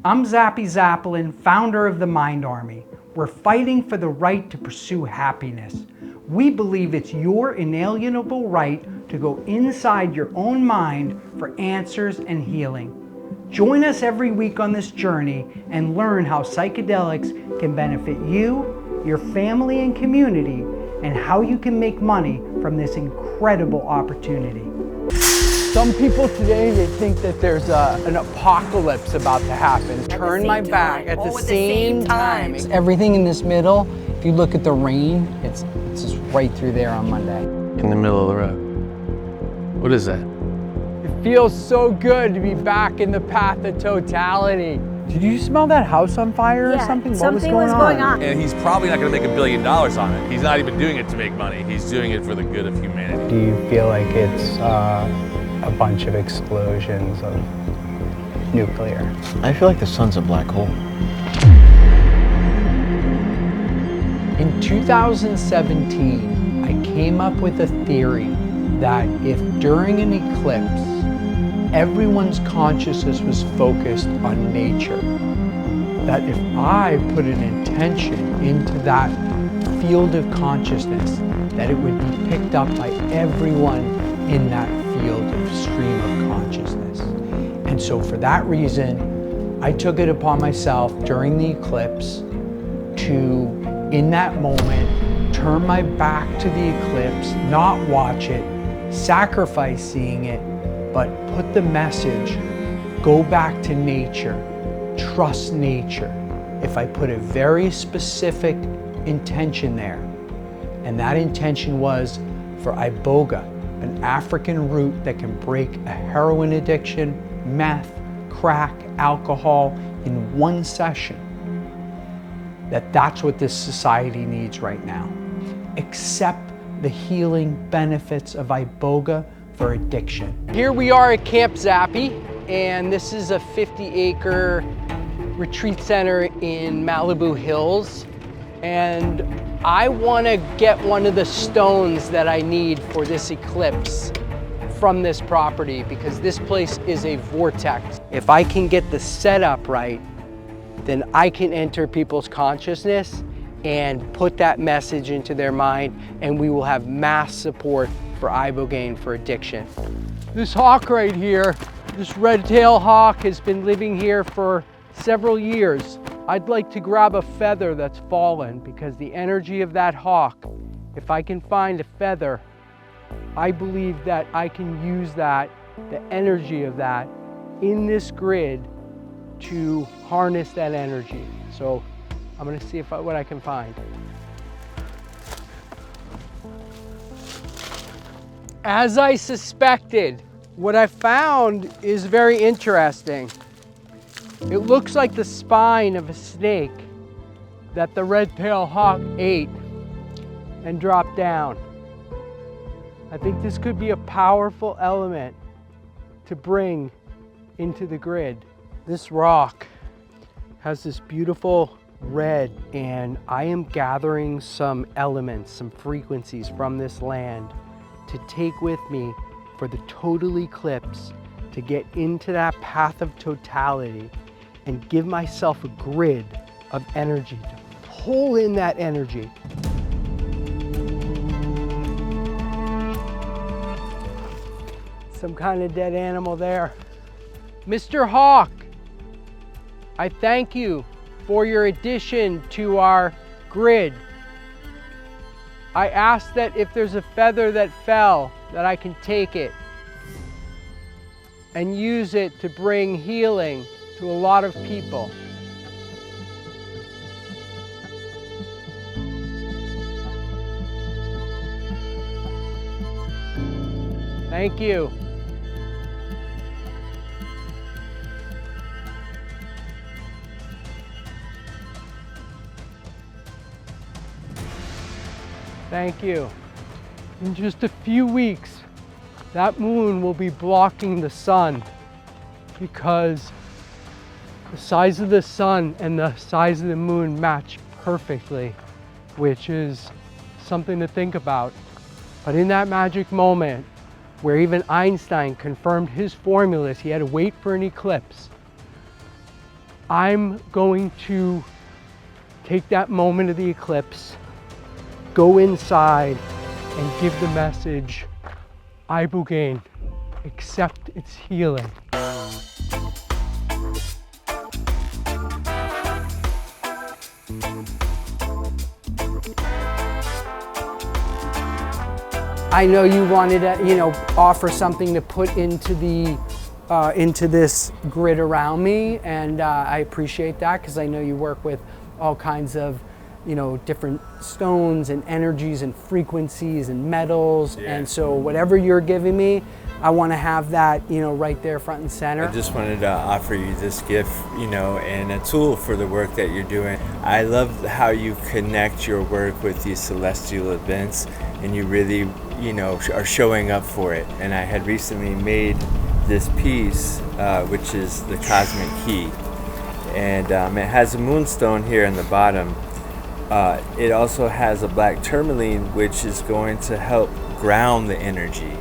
I'm Zappy Zapolin, founder of the Mind Army. We're fighting for the right to pursue happiness. We believe it's your inalienable right to go inside your own mind for answers and healing. Join us every week on this journey and learn how psychedelics can benefit you, your family and community, and how you can make money from this incredible opportunity. Some people today, they think that there's an apocalypse about to happen. Turn my back at the same time. Everything in this middle, if you look at the rain, it's just right through there on Monday. In the middle of the road. What is that? It feels so good to be back in the path of totality. Did you smell that house on fire or something? What was going on? And he's probably not going to make $1 billion on it. He's not even doing it to make money. He's doing it for the good of humanity. Do you feel like it's a bunch of explosions of nuclear? I feel like the sun's a black hole. In 2017, I came up with a theory that if during an eclipse, everyone's consciousness was focused on nature, that if I put an intention into that field of consciousness, that it would be picked up by everyone in that field of stream of consciousness. And so for that reason, I took it upon myself during the eclipse to, in that moment, turn my back to the eclipse, not watch it, sacrifice seeing it, but put the message, go back to nature, trust nature. If I put a very specific intention there, and that intention was for Iboga, an African root that can break a heroin addiction, meth, crack, alcohol in one session, that's what this society needs right now. Accept the healing benefits of Iboga for addiction. Here we are at Camp Zappy, and this is a 50-acre retreat center in Malibu Hills. And I want to get one of the stones that I need for this eclipse from this property, because this place is a vortex. If I can get the setup right, then I can enter people's consciousness and put that message into their mind, and we will have mass support for Iboga for addiction. This hawk right here, this red-tailed hawk, has been living here for several years. I'd like to grab a feather that's fallen, because the energy of that hawk, if I can find a feather, I believe that I can use that, the energy of that, in this grid to harness that energy. So I'm gonna see what I can find. As I suspected, what I found is very interesting. It looks like the spine of a snake that the red-tailed hawk ate and dropped down. I think this could be a powerful element to bring into the grid. This rock has this beautiful red, and I am gathering some elements, some frequencies from this land to take with me for the total eclipse, to get into that path of totality and give myself a grid of energy to pull in that energy. Some kind of dead animal there. Mr. Hawk, I thank you for your addition to our grid. I ask that if there's a feather that fell, that I can take it and use it to bring healing to a lot of people. Thank you. Thank you. In just a few weeks, that moon will be blocking the sun, because the size of the sun and the size of the moon match perfectly, which is something to think about. But in that magic moment, where even Einstein confirmed his formulas, he had to wait for an eclipse, I'm going to take that moment of the eclipse, go inside, and give the message, Iboga, accept its healing. I know you wanted to, offer something to put into the into this grid around me, and I appreciate that because I know you work with all kinds of, different stones and energies and frequencies and metals, and so whatever you're giving me, I want to have that, right there front and center. I just wanted to offer you this gift, and a tool for the work that you're doing. I love how you connect your work with these celestial events, and you really, are showing up for it. And I had recently made this piece, which is the cosmic key, and it has a moonstone here in the bottom. It also has a black tourmaline, which is going to help ground the energy.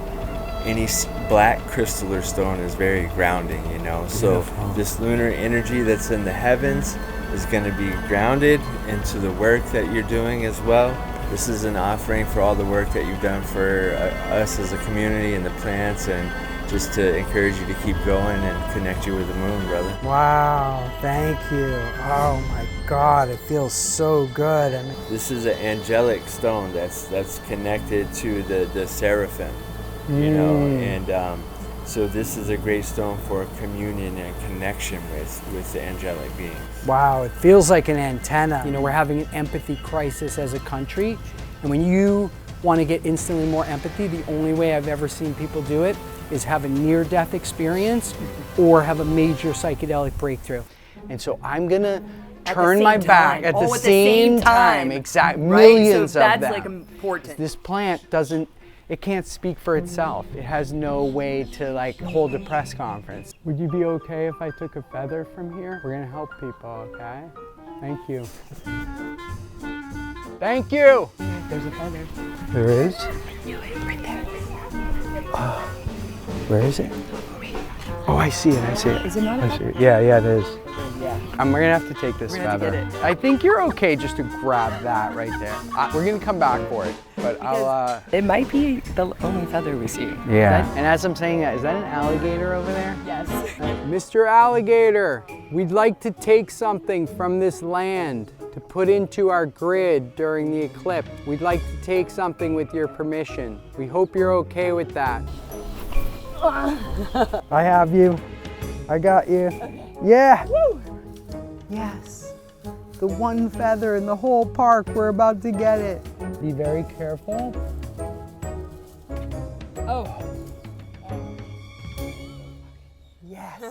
Any black crystalline stone is very grounding, so this lunar energy that's in the heavens is going to be grounded into the work that you're doing as well. This is an offering for all the work that you've done for us as a community and the plants, and just to encourage you to keep going and connect you with the moon, brother. Wow, thank you. Oh my God, it feels so good. This is an angelic stone that's connected to the seraphim, and so this is a great stone for communion and connection with the angelic beings. Wow, it feels like an antenna. We're having an empathy crisis as a country, and when you want to get instantly more empathy, the only way I've ever seen people do it is have a near-death experience or have a major psychedelic breakthrough. And so I'm gonna turn my back at the same time. Exactly, millions of them. That's like important. This plant it can't speak for itself. It has no way to hold a press conference. Would you be okay if I took a feather from here? We're gonna help people, okay? Thank you. Thank you. There's a feather. There is? Right there. Where is it? Oh, I see it. Is it not a feather? Yeah, it is. Yeah. We're gonna have to take this feather. I think you're okay just to grab that right there. We're gonna come back for it, but It might be the only feather we see. Yeah. And as I'm saying that, is that an alligator over there? Yes. Mr. Alligator, we'd like to take something from this land to put into our grid during the eclipse. We'd like to take something with your permission. We hope you're okay with that. I have you. I got you. Okay. Yeah. Woo. Yes. The one feather in the whole park. We're about to get it. Be very careful. Oh. Yes.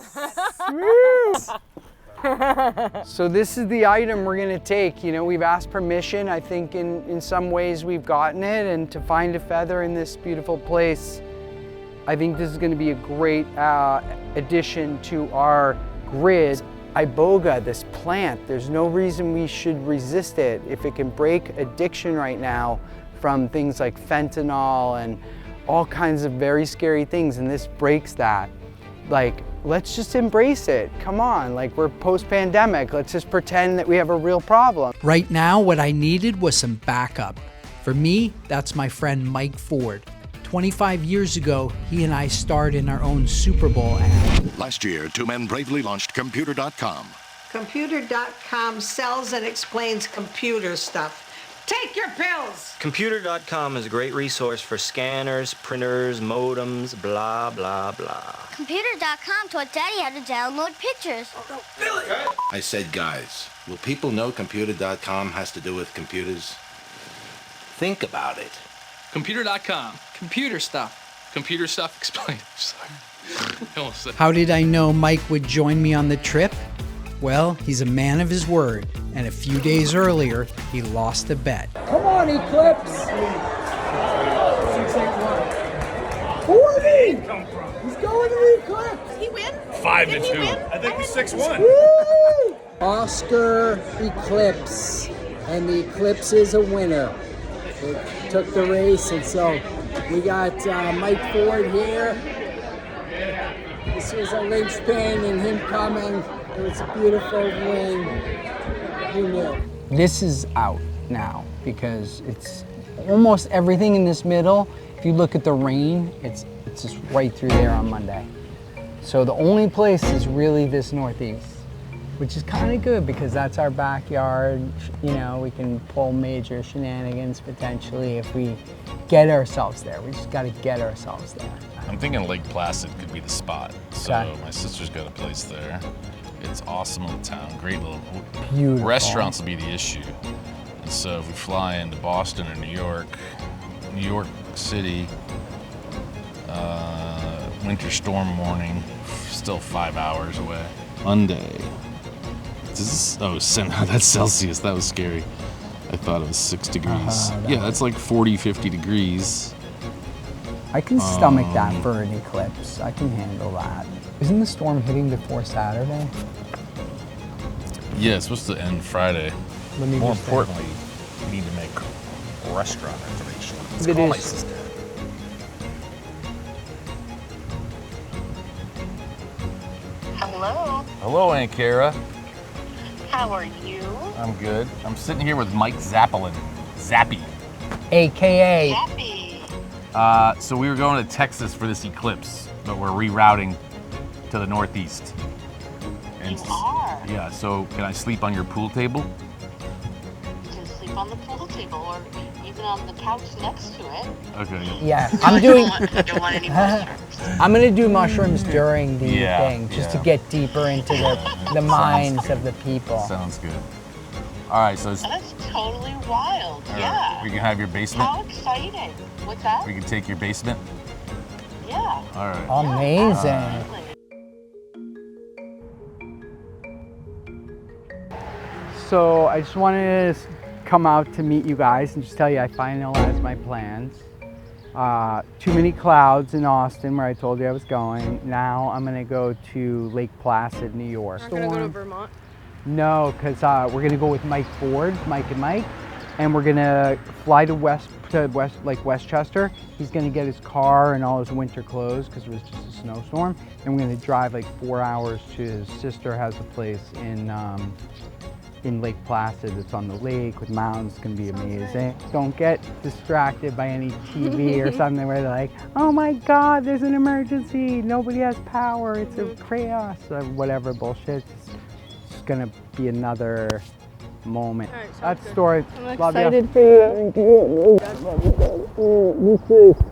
So this is the item we're gonna take. We've asked permission. I think in some ways we've gotten it, and to find a feather in this beautiful place, I think this is gonna be a great addition to our grid. Iboga, this plant, there's no reason we should resist it. If it can break addiction right now from things like fentanyl and all kinds of very scary things, and this breaks that, let's just embrace it. Come on, we're post-pandemic. Let's just pretend that we have a real problem. Right now, what I needed was some backup. For me, that's my friend Mike Ford. 25 years ago, he and I starred in our own Super Bowl ad. Last year, two men bravely launched Computer.com. Computer.com sells and explains computer stuff. Take your pills! Computer.com is a great resource for scanners, printers, modems, blah, blah, blah. Computer.com taught Daddy how to download pictures. Oh, no, Billy! I said, guys, will people know Computer.com has to do with computers? Think about it. Computer.com. Computer stuff. Computer stuff explained. How did I know Mike would join me on the trip? Well, he's a man of his word, and a few days earlier, he lost a bet. Come on, Eclipse! 40! He's going to the Eclipse! He win? 5-2. I think he's 6-1. Woo! Oscar Eclipse, and the Eclipse is a winner. It took the race, and so we got Mike Ford here. This was a linchpin in him coming It was a beautiful wind. You knew. This is out now because it's almost everything in this middle. If you look at the rain, it's just right through there on Monday. So the only place is really this northeast, which is kind of good because that's our backyard. You know, we can pull major shenanigans potentially if we get ourselves there. We just got to get ourselves there. I'm thinking Lake Placid could be the spot. So Okay. my sister's got a place there. It's awesome little town, great little Beautiful. restaurants will be the issue. And so if we fly into Boston or New York City, winter storm morning, still 5 hours away. Monday. That's Celsius, that was scary. I thought it was 6 degrees. Yeah, that's like 40, 50 degrees. I can stomach that for an eclipse. I can handle that. Isn't the storm hitting before Saturday? Yeah, it's supposed to end Friday. Let me More just importantly, we need to make restaurant reservations. Let's It call my is. sister. Hello. Hello, Aunt Kara. How are you? I'm good. I'm sitting here with Mike Zapolin. Zappy. AKA. Zappy. So we were going to Texas for this eclipse, but we're rerouting to the northeast. And You are. Yeah, so can I sleep on your pool table? You can sleep on the pool table or even on the couch next to it. Okay. Yeah, No, I'm I doing. don't want any mushrooms. I'm gonna do mushrooms during the Yeah, thing, just to yeah. get deeper into the minds of the people. Sounds good. All right, so it's, That's totally wild. all right, Yeah. we can have your basement. How exciting. What's that? We can take your basement. Yeah. All right. Amazing. So I just wanted to come out to meet you guys and just tell you I finalized my plans. Too many clouds in Austin where I told you I was going. Now I'm gonna go to Lake Placid, New York. You're not gonna go to Vermont? No, because we're gonna go with Mike and Mike, and we're gonna fly to Westchester. He's gonna get his car and all his winter clothes because it was just a snowstorm, and we're gonna drive like 4 hours to his sister has a place in Lake Placid. It's on the lake with mountains. It's gonna be amazing. Don't get distracted by any TV or something where they're like, oh my God, there's an emergency. Nobody has power. It's a chaos or whatever bullshit. It's gonna be another moment. All right, That's sounds the story. I'm Love excited ya. for you.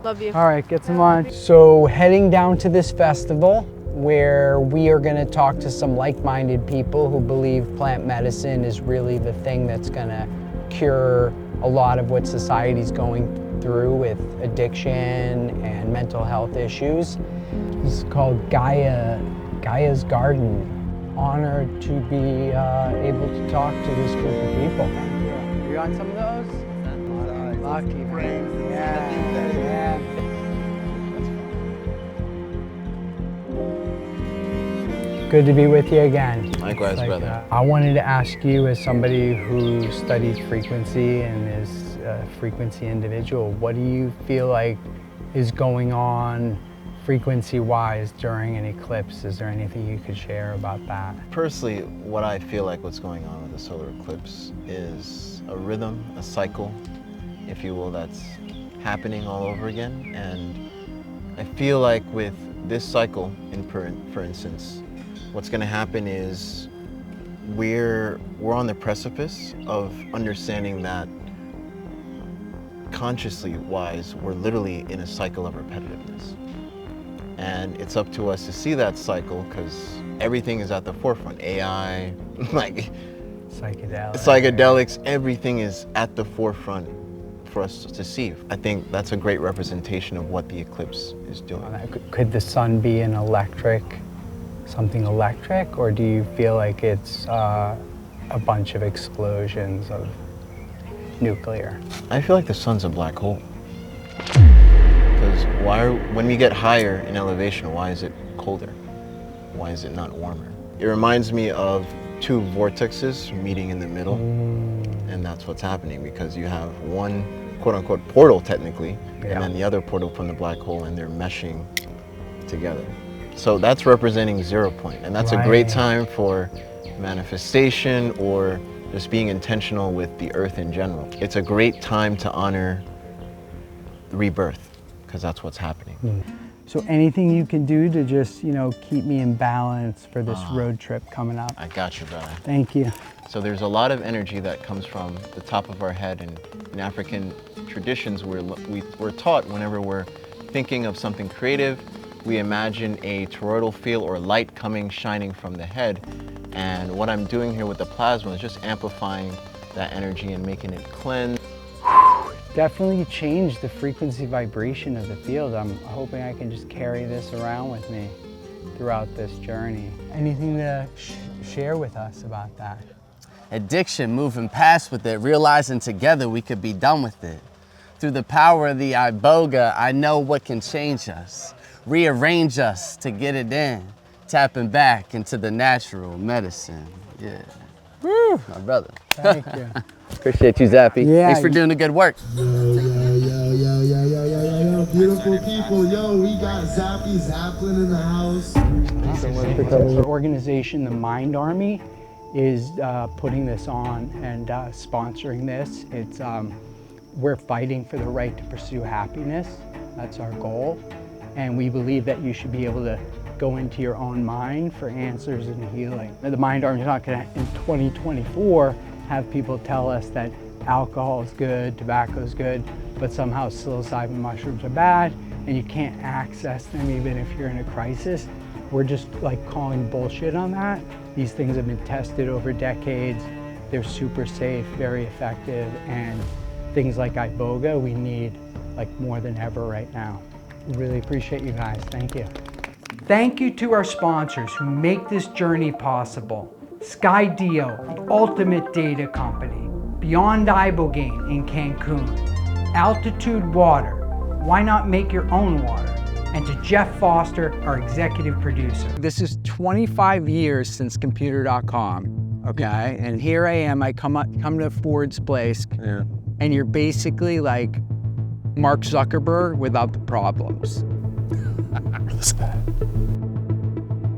Love you. All right, get some lunch. So heading down to this festival where we are gonna talk to some like-minded people who believe plant medicine is really the thing that's gonna cure a lot of what society's going through with addiction and mental health issues. This is called Gaia's Garden. Honored to be able to talk to this group of people. Thank you. Are you on some of those? Lucky, man. Yeah. Good to be with you again. Likewise, brother. I wanted to ask you, as somebody who studies frequency and is a frequency individual, what do you feel like is going on frequency-wise during an eclipse? Is there anything you could share about that? Personally, what I feel like what's going on with the solar eclipse is a rhythm, a cycle, if you will, that's happening all over again. And I feel like with this cycle, for instance, what's going to happen is we're on the precipice of understanding that consciously wise, we're literally in a cycle of repetitiveness. And it's up to us to see that cycle because everything is at the forefront. AI, like psychedelics, everything is at the forefront for us to see. I think that's a great representation of what the eclipse is doing. Could the sun be something electric, or do you feel like it's a bunch of explosions of nuclear? I feel like the sun's a black hole. Because when we get higher in elevation, why is it colder? Why is it not warmer? It reminds me of two vortexes meeting in the middle, and that's what's happening because you have one quote-unquote portal technically, and then the other portal from the black hole, and they're meshing together. So that's representing 0 point, and that's a great time for manifestation or just being intentional with the earth in general. It's a great time to honor rebirth, because that's what's happening. So anything you can do to just, you know, keep me in balance for this road trip coming up? I got you, brother. Thank you. So there's a lot of energy that comes from the top of our head, and in African traditions we're taught whenever we're thinking of something creative, we imagine a toroidal field or light coming, shining from the head. And what I'm doing here with the plasma is just amplifying that energy and making it cleanse. Definitely change the frequency vibration of the field. I'm hoping I can just carry this around with me throughout this journey. Anything to share with us about that? Addiction, moving past with it, realizing together we could be done with it. Through the power of the Iboga, I know what can change us, rearrange us to get it in, tapping back into the natural medicine. Yeah. Woo, my brother. Thank you. Appreciate you, Zappy. Yeah. Thanks for doing the good work. Yo, beautiful people. Yo, we got Zappy Zapolin in the house. Our organization, the Mind Army, is putting this on and sponsoring this. It's we're fighting for the right to pursue happiness. That's our goal. And we believe that you should be able to go into your own mind for answers and healing. The Mind Army is not going to, in 2024, have people tell us that alcohol is good, tobacco is good, but somehow psilocybin mushrooms are bad and you can't access them even if you're in a crisis. We're just like calling bullshit on that. These things have been tested over decades. They're super safe, very effective, and things like Iboga we need like more than ever right now. Really appreciate you guys. Thank you. Thank you to our sponsors who make this journey possible. Skydio, the ultimate data company. Beyond Ibogaine in Cancun. Altitude Water. Why not make your own water? And to Jeff Foster, our executive producer. This is 25 years since computer.com, okay? And here I am, I come to Ford's place, and you're basically like Mark Zuckerberg without the problems. What's that?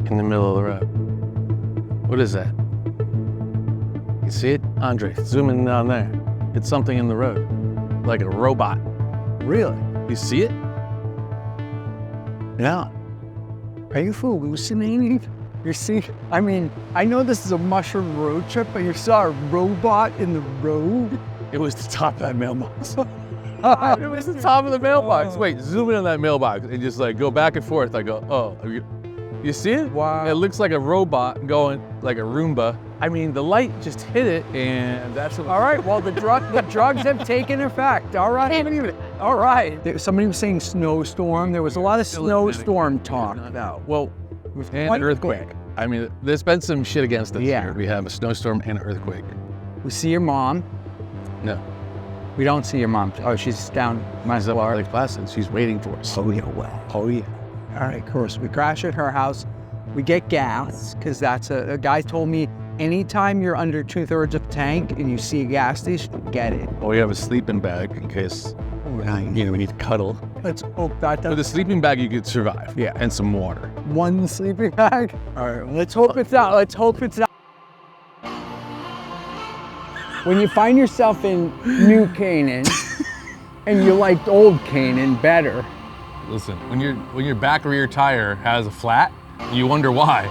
In the middle of the road. What is that? You see it? Andre, zoom in down there. It's something in the road, like a robot. Really? You see it? Yeah. Are you hallucinating? You see, I mean, I know this is a mushroom road trip, but you saw a robot in the road? It was the top of that mailbox. It was the top of the mailbox. Wait, zoom in on that mailbox and just like go back and forth. I go, oh, you see it? Wow. It looks like a robot going like a Roomba. I mean, the light just hit it, and that's what. All right, well, the drugs have taken effect. All right. All right. Somebody was saying snowstorm. There was a lot of snowstorm talk. No. Well, and earthquake. I mean, there's been some shit against us here. We have a snowstorm and an earthquake. We see your mom. No. We don't see your mom. Oh, she's down my floor. Lake Placid. She's waiting for us. Oh, yeah, well. Oh, yeah. All right, of course. We crash at her house. We get gas, because that's a guy told me anytime you're under 2/3 of tank and you see a gas station, get it. Well, we have a sleeping bag in case, we need to cuddle. Let's hope that doesn't. With a sleeping bag, you could survive. Yeah. And some water. One sleeping bag? All right, let's hope it's not. Let's hope it's not. When you find yourself in New Canaan and you liked old Canaan better. Listen, when your back rear tire has a flat, you wonder why.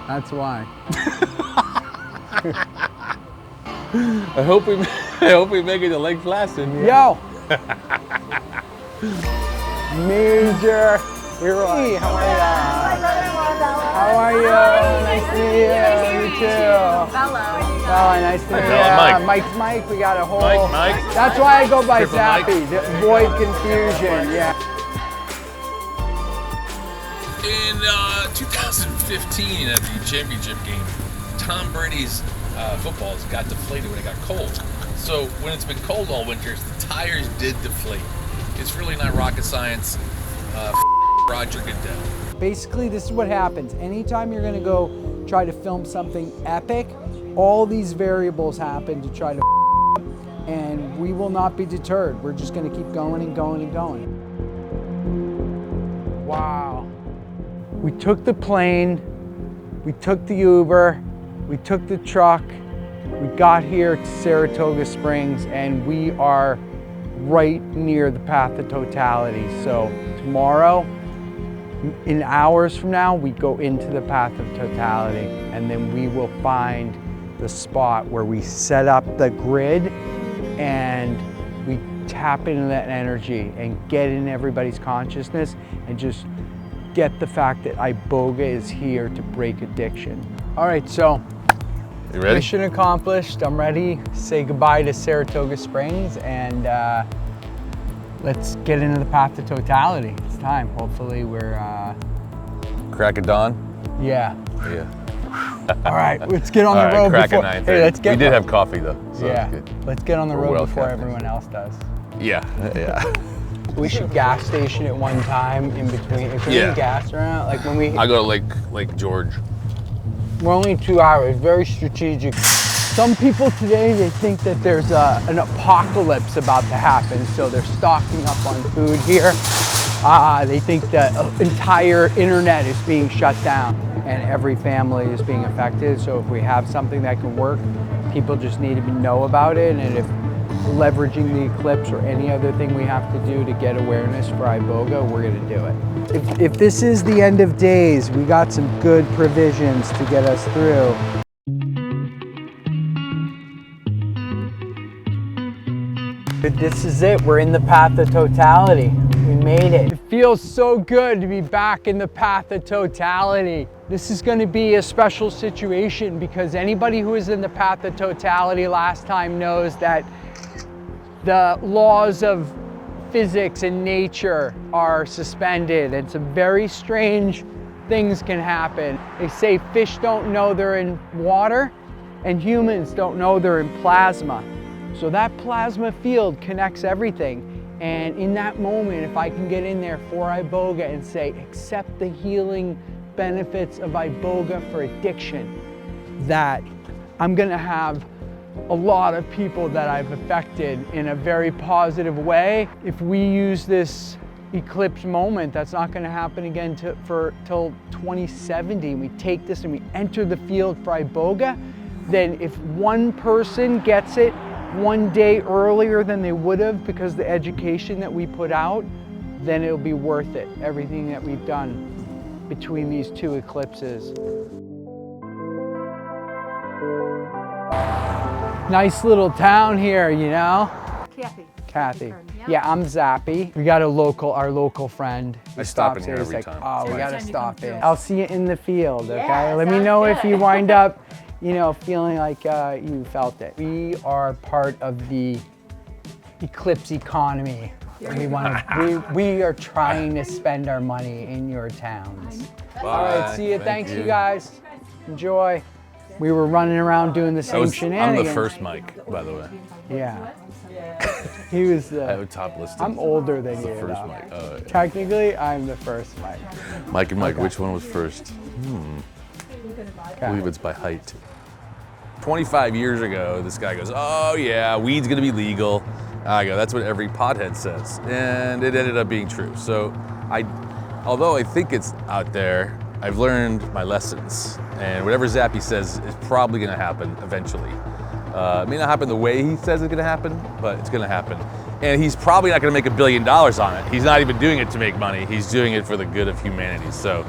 That's why. I hope we make it to Lake Placid. Yo. Major hero. Hey, how are you? How are you? Nice to meet you. You too. Bella, nice to meet you. Mike. Mike. We got a whole. Mike. That's why I go by Triple Zappy. To avoid confusion. Yeah. In 2015 at the championship game, Tom Brady's footballs got deflated when it got cold. So when it's been cold all winter, the tires did deflate. It's really not rocket science. Roger Goodell. Basically, this is what happens. Anytime you're gonna go try to film something epic, all these variables happen to try to and we will not be deterred. We're just gonna keep going and going and going. Wow. We took the plane, we took the Uber, we took the truck, we got here to Saratoga Springs, and we are right near the path of totality. So tomorrow, in hours from now, we go into the path of totality, and then we will find the spot where we set up the grid and we tap into that energy and get in everybody's consciousness and just get the fact that Iboga is here to break addiction. All right, so you ready? Mission accomplished. I'm ready to say goodbye to Saratoga Springs, and let's get into the path to totality. It's time. Hopefully we're... Crack of dawn? Yeah. Yeah. All right, let's get on the road crack before... at 9:30. Hey, let's get... We did have coffee though, so yeah. it's good. Let's get on the We're road well before caffeinated. everyone else does. Yeah, yeah. We should gas station at one time in between. If we need gas around, like when we... I go to Lake George. We're only 2 hours, very strategic. Some people today, they think that there's an apocalypse about to happen, so they're stocking up on food here. They think the entire internet is being shut down and every family is being affected. So if we have something that can work, people just need to know about it. And if leveraging the Eclipse or any other thing we have to do to get awareness for Iboga, we're gonna do it. If this is the end of days, we got some good provisions to get us through. But this is it, we're in the path of totality. We made it. It feels so good to be back in the path of totality. This is gonna be a special situation because anybody who was in the path of totality last time knows that the laws of physics and nature are suspended and some very strange things can happen. They say fish don't know they're in water and humans don't know they're in plasma. So that plasma field connects everything. And in that moment, if I can get in there for Iboga and say, accept the healing benefits of Iboga for addiction, that I'm gonna have a lot of people that I've affected in a very positive way. If we use this eclipse moment, that's not gonna happen again till 2070. We take this and we enter the field for Iboga, then if one person gets it one day earlier than they would have because the education that we put out, then it'll be worth it, everything that we've done between these two eclipses. Nice little town here, you know? Kathy. Yeah, I'm Zappy. We got our local friend. I stop in here every time. Oh, we gotta stop in. I'll see you in the field, okay? Let me know if you wind up, you know, feeling like you felt it. We are part of the Eclipse economy. We are trying to spend our money in your towns. Bye. All right, see you. Thanks, you guys. Enjoy. We were running around doing the same shenanigans. I'm the first mic, by the way. Yeah. He was I have a top listing. I'm older than you. The first mic. Oh, yeah. Technically, I'm the first mic. Mike and Mike, which one was first? I believe it's by height. 25 years ago, this guy goes, oh yeah, weed's gonna be legal. I go, that's what every pothead says. And it ended up being true. So although I think it's out there, I've learned my lessons. And whatever Zappy says is probably gonna happen eventually. It may not happen the way he says it's gonna happen, but it's gonna happen. And he's probably not gonna make $1 billion on it. He's not even doing it to make money. He's doing it for the good of humanity. So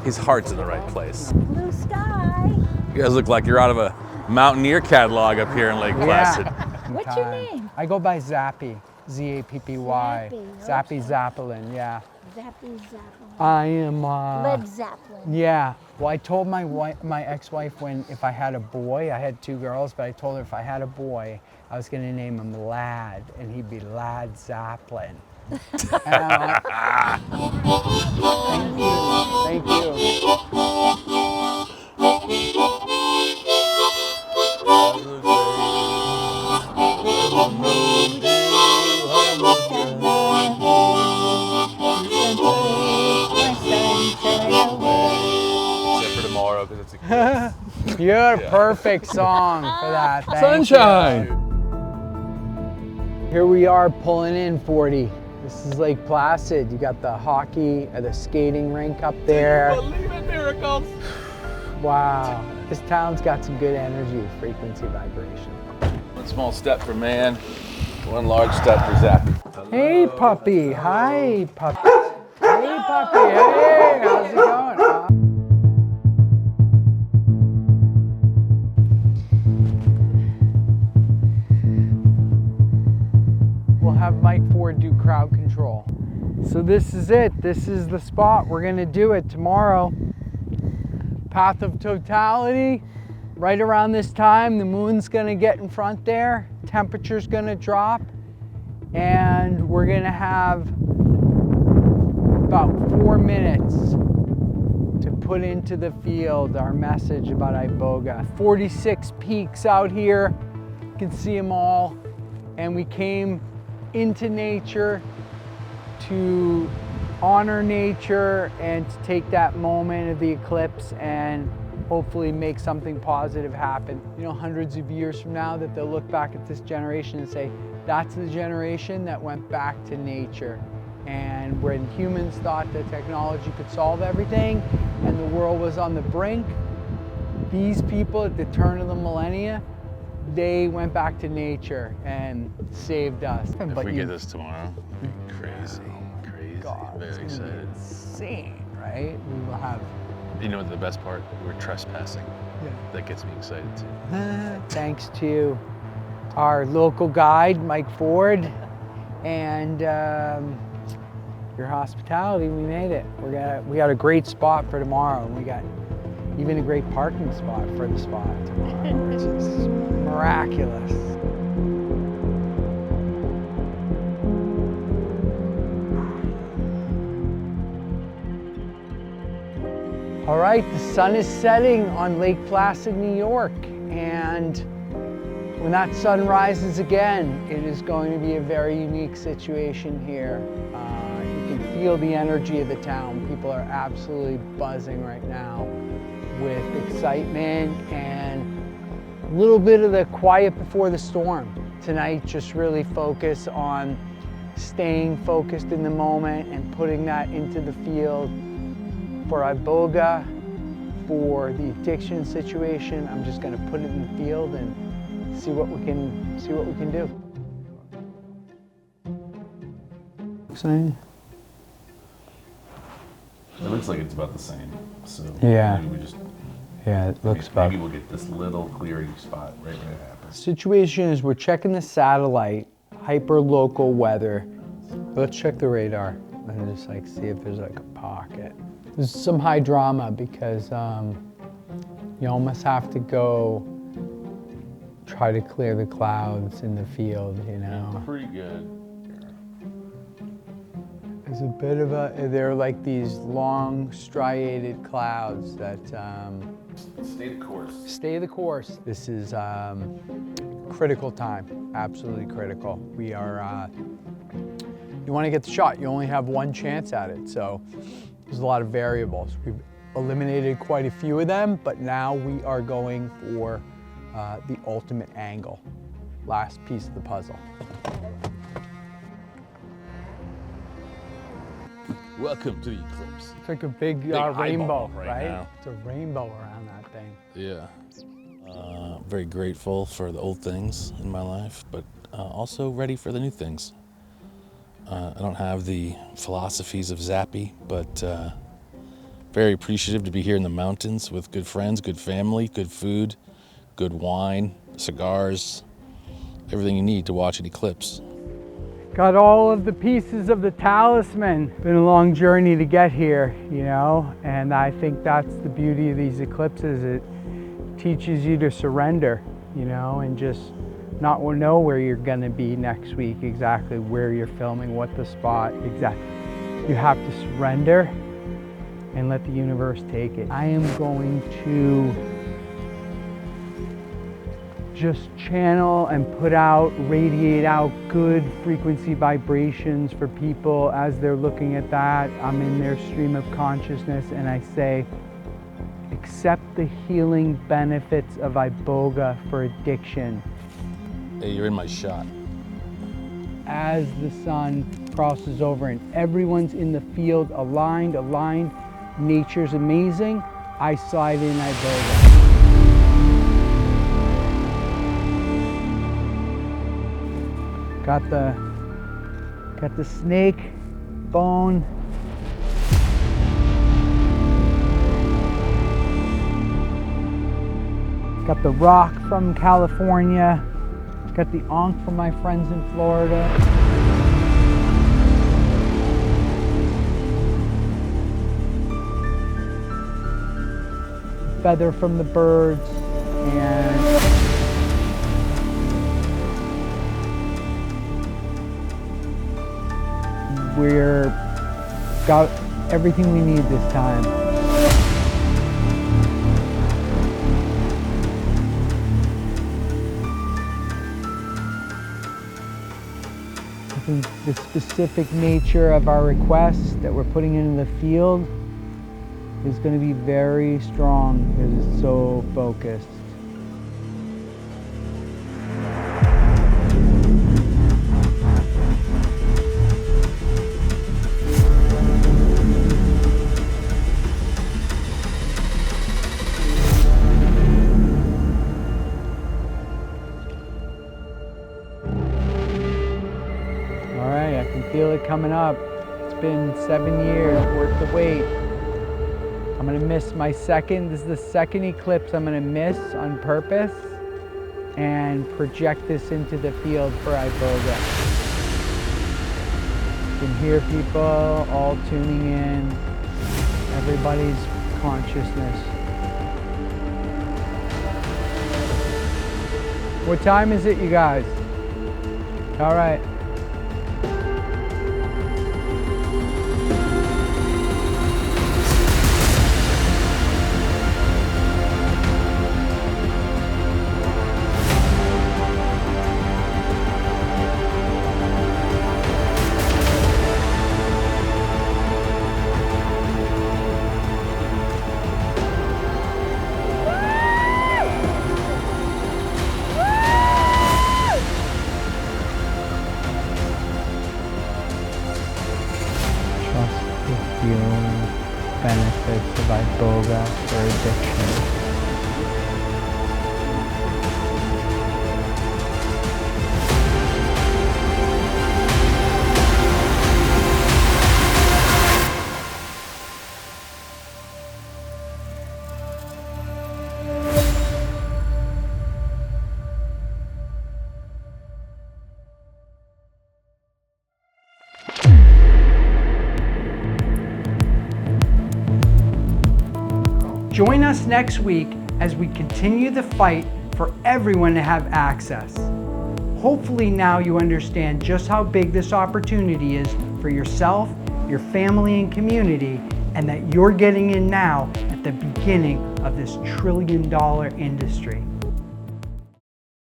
his heart's in the right place. Blue sky. You guys look like you're out of a Mountaineer catalog up here in Lake Placid. What's your name? I go by Zappy, Z-A-P-P-Y. Zappy Zapolin, yeah. Zappy Zapolin. I am, Led Zeppelin. Yeah. Well, I told my ex-wife if I had a boy, I had 2 girls, but I told her if I had a boy, I was gonna name him Lad, and he'd be Lad Zapolin. And I'm like, thank you. Except for tomorrow, because it's a You're a perfect song for that. Thank Sunshine. you. Here we are pulling in 40. The This is Lake Placid. You got the hockey, the skating rink up there. Believe in miracles. Wow, this town's got some good energy, frequency, vibration. One small step for man, one large step for Zappy. Hey, puppy. Hi, puppy. Hey, puppy. Hey, how's it going? We'll have Mike Ford do crowd control. So this is it. This is the spot. We're gonna do it tomorrow. Path of totality. Right around this time, the moon's gonna get in front there. Temperature's gonna drop. And we're gonna have about 4 minutes to put into the field our message about Iboga. 46 peaks out here. You can see them all. And we came into nature to honor nature and to take that moment of the eclipse and hopefully make something positive happen. You know, hundreds of years from now that they'll look back at this generation and say, that's the generation that went back to nature. And when humans thought that technology could solve everything and the world was on the brink, these people at the turn of the millennia, they went back to nature and saved us. If we get this tomorrow, it'd be crazy, God, very excited. Insane, right? We will have. You know what the best part? We're trespassing. Yeah. That gets me excited too. Thanks to our local guide, Mike Ford, and your hospitality, we made it. We got a great spot for tomorrow, and we got even a great parking spot for the spot tomorrow, which is miraculous. All right, the sun is setting on Lake Placid, New York, and when that sun rises again, it is going to be a very unique situation here. You can feel the energy of the town. People are absolutely buzzing right now with excitement and a little bit of the quiet before the storm. Tonight, just really focus on staying focused in the moment and putting that into the field. For Iboga, for the addiction situation, I'm just going to put it in the field and see what we can do. Exciting. It looks like it's about the same. So Yeah. maybe we just It looks about. maybe we'll get this little clearing spot right where it happens. Situation is we're checking the satellite, hyper-local weather. Let's check the radar and just like see if there's like a pocket. There's some high drama because you almost have to go try to clear the clouds in the field, you know. Pretty good. There's a bit of they're like these long striated clouds that Stay the course. Stay the course. This is critical time, absolutely critical. We are, you want to get the shot, you only have one chance at it, so there's a lot of variables. We've eliminated quite a few of them, but now we are going for the ultimate angle. Last piece of the puzzle. Welcome to the Eclipse. It's like a big eyeball rainbow, right now. It's a rainbow around that thing. Yeah. Very grateful for the old things in my life, but also ready for the new things. I don't have the philosophies of Zappy, but very appreciative to be here in the mountains with good friends, good family, good food, good wine, cigars, everything you need to watch an eclipse. Got all of the pieces of the talisman. Been a long journey to get here, you know, and I think that's the beauty of these eclipses. It teaches you to surrender, you know, and just not know where you're gonna be next week, exactly where you're filming, what the spot, exactly. You have to surrender and let the universe take it. I am going to just channel and put out, radiate out good frequency vibrations for people as they're looking at that. I'm in their stream of consciousness and I say, accept the healing benefits of Iboga for addiction. Hey, you're in my shot. As the sun crosses over and everyone's in the field aligned. Nature's amazing. I slide in Iboga. Got the snake bone. Got the rock from California. Got the ankh from my friends in Florida. Feather from the birds, and we're got everything we need this time. I think the specific nature of our requests that we're putting into the field is going to be very strong because it's so focused. All right, I can feel it coming up. It's been 7 years worth the wait. I'm gonna miss my second, this is the second eclipse I'm gonna miss on purpose and project this into the field for Iboga. You can hear people all tuning in, everybody's consciousness. What time is it, you guys? All right. Healing benefits of Iboga for addiction. Join us next week as we continue the fight for everyone to have access. Hopefully now you understand just how big this opportunity is for yourself, your family and community, and that you're getting in now at the beginning of this $1 trillion industry.